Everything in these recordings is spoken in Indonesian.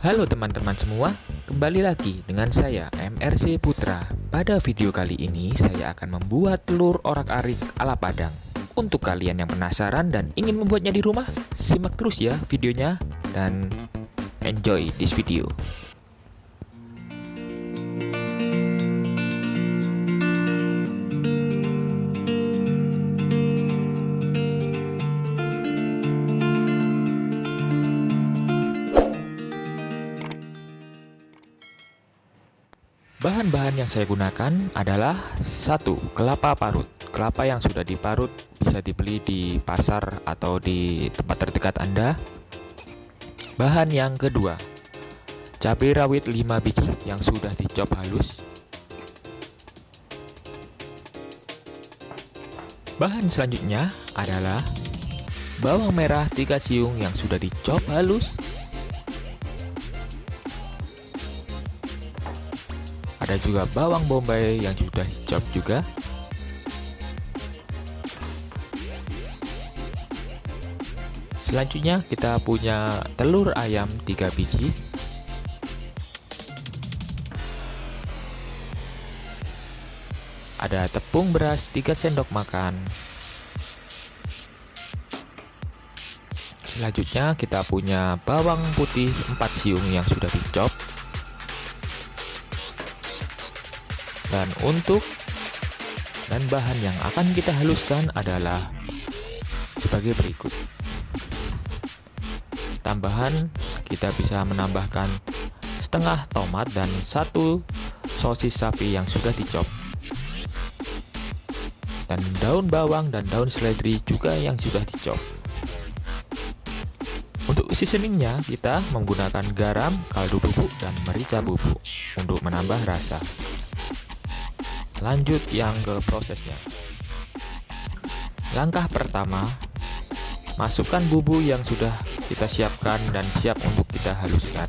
Halo teman-teman semua, kembali lagi dengan saya MRC Putra. Pada video kali ini saya akan membuat telur orak-arik ala Padang. Untuk kalian yang penasaran dan ingin membuatnya di rumah, simak terus ya videonya dan enjoy this video. Bahan-bahan yang saya gunakan adalah 1. Kelapa parut. Kelapa yang sudah diparut bisa dibeli di pasar atau di tempat terdekat Anda. Bahan yang kedua, cabai rawit 5 biji yang sudah dicop halus. Bahan selanjutnya adalah bawang merah 3 siung yang sudah dicop halus. Ada juga bawang bombay yang sudah dicop juga. Selanjutnya kita punya telur ayam 3 biji. Ada tepung beras 3 sendok makan. Selanjutnya kita punya bawang putih 4 siung yang sudah dicop. Dan bahan yang akan kita haluskan adalah sebagai berikut. Tambahan, kita bisa menambahkan setengah tomat dan 1 sosis sapi yang sudah dicop. Dan daun bawang dan daun seledri juga yang sudah dicop. Untuk seasoningnya kita menggunakan garam, kaldu bubuk, dan merica bubuk untuk menambah rasa. Lanjut yang ke prosesnya. Langkah pertama, masukkan bumbu yang sudah kita siapkan dan siap untuk kita haluskan.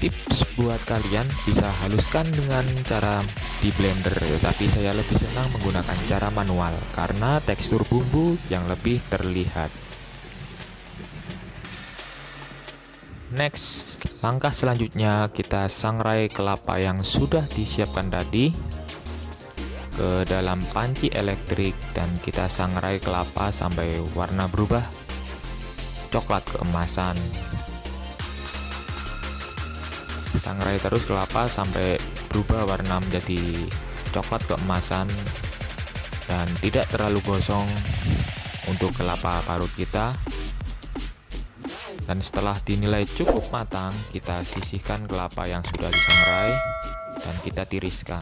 Tips buat kalian bisa haluskan dengan cara di blender, tapi saya lebih senang menggunakan cara manual karena tekstur bumbu yang lebih terlihat. Next, langkah selanjutnya kita sangrai kelapa yang sudah disiapkan tadi ke dalam panci elektrik dan kita sangrai kelapa sampai warna berubah coklat keemasan. Sangrai terus kelapa sampai berubah warna menjadi coklat keemasan dan tidak terlalu gosong untuk kelapa parut kita. Dan setelah dinilai cukup matang, kita sisihkan kelapa yang sudah disangrai dan kita tiriskan.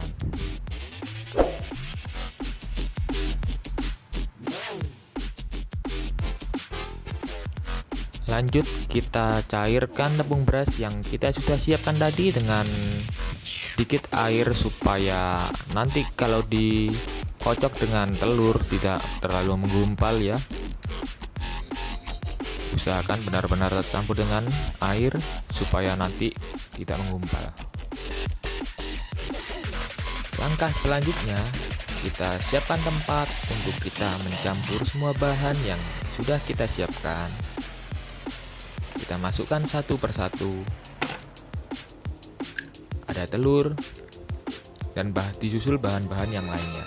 Lanjut kita cairkan tepung beras yang kita sudah siapkan tadi dengan sedikit air supaya nanti kalau dikocok dengan telur tidak terlalu menggumpal ya. Usahakan benar-benar tercampur dengan air supaya nanti tidak menggumpal. Langkah selanjutnya kita siapkan tempat untuk kita mencampur semua bahan yang sudah kita siapkan. Kita masukkan satu persatu. Ada telur dan disusul bahan-bahan yang lainnya.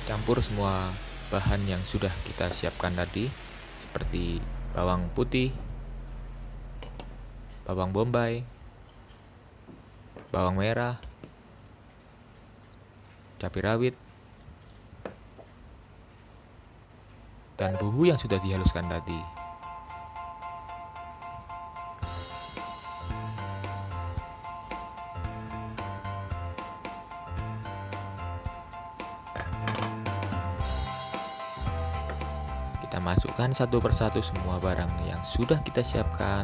Campur semua bahan yang sudah kita siapkan tadi seperti bawang putih, bawang bombay, bawang merah, cabai rawit, dan bumbu yang sudah dihaluskan tadi. Kita masukkan satu persatu semua barang yang sudah kita siapkan.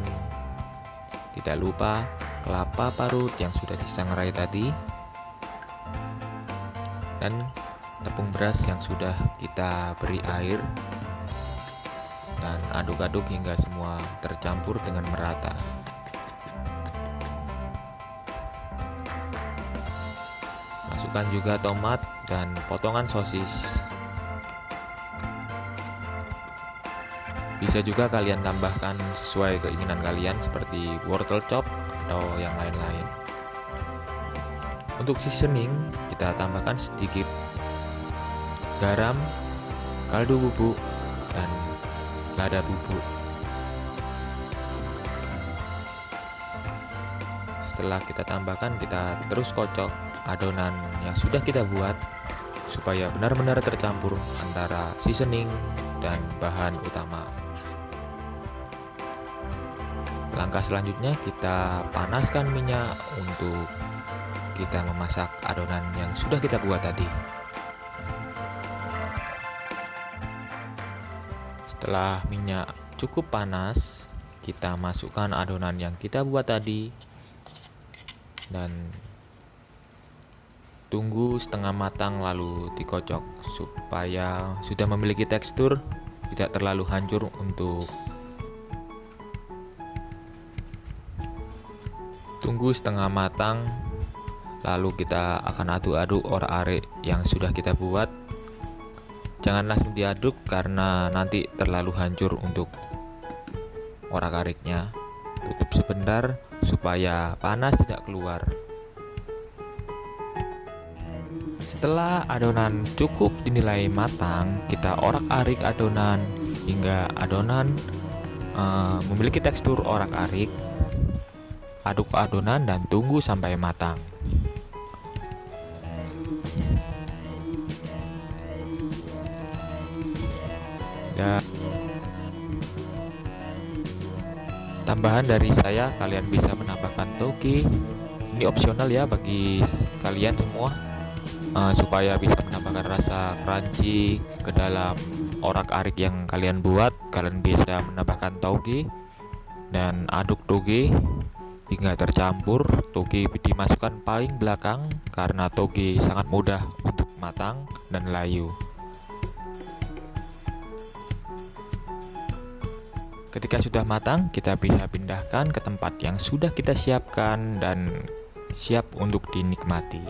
Tidak lupa kelapa parut yang sudah disangrai tadi dan tepung beras yang sudah kita beri air, dan aduk-aduk hingga semua tercampur dengan merata. Masukkan juga tomat dan potongan sosis. Bisa juga kalian tambahkan sesuai keinginan kalian seperti wortel chop atau yang lain-lain. Untuk seasoning, kita tambahkan sedikit garam, kaldu bubuk, dan lada bubuk. Setelah kita tambahkan, kita terus kocok adonan yang sudah kita buat supaya benar-benar tercampur antara seasoning dan bahan utama. Langkah selanjutnya, kita panaskan minyak untuk kita memasak adonan yang sudah kita buat tadi. Setelah minyak cukup panas, kita masukkan adonan yang kita buat tadi dan tunggu setengah matang lalu dikocok supaya sudah memiliki tekstur, tidak terlalu hancur. Untuk tunggu setengah matang lalu kita akan aduk-aduk orak-arik yang sudah kita buat. Jangan langsung diaduk karena nanti terlalu hancur untuk orak-ariknya. Tutup sebentar supaya panas tidak keluar. Setelah adonan cukup dinilai matang, kita orak-arik adonan hingga adonan memiliki tekstur orak-arik. Aduk adonan dan tunggu sampai matang. Dan tambahan dari saya, kalian bisa menambahkan toge. Ini opsional ya bagi kalian semua, supaya bisa menambahkan rasa crunchy ke dalam orak-arik yang kalian buat. Kalian bisa menambahkan toge dan aduk toge hingga tercampur. Toge dimasukkan paling belakang karena toge sangat mudah untuk matang dan layu. Ketika sudah matang, kita bisa pindahkan ke tempat yang sudah kita siapkan dan siap untuk dinikmati.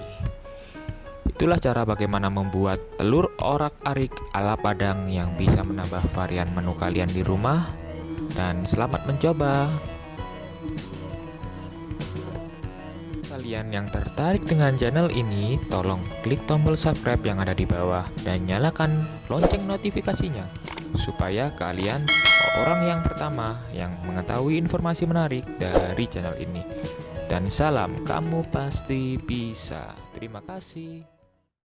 Itulah cara bagaimana membuat telur orak-arik ala Padang yang bisa menambah varian menu kalian di rumah. Dan selamat mencoba. Kalian yang tertarik dengan channel ini, tolong klik tombol subscribe yang ada di bawah dan nyalakan lonceng notifikasinya supaya kalian orang yang pertama yang mengetahui informasi menarik dari channel ini. Dan salam, kamu pasti bisa. Terima kasih.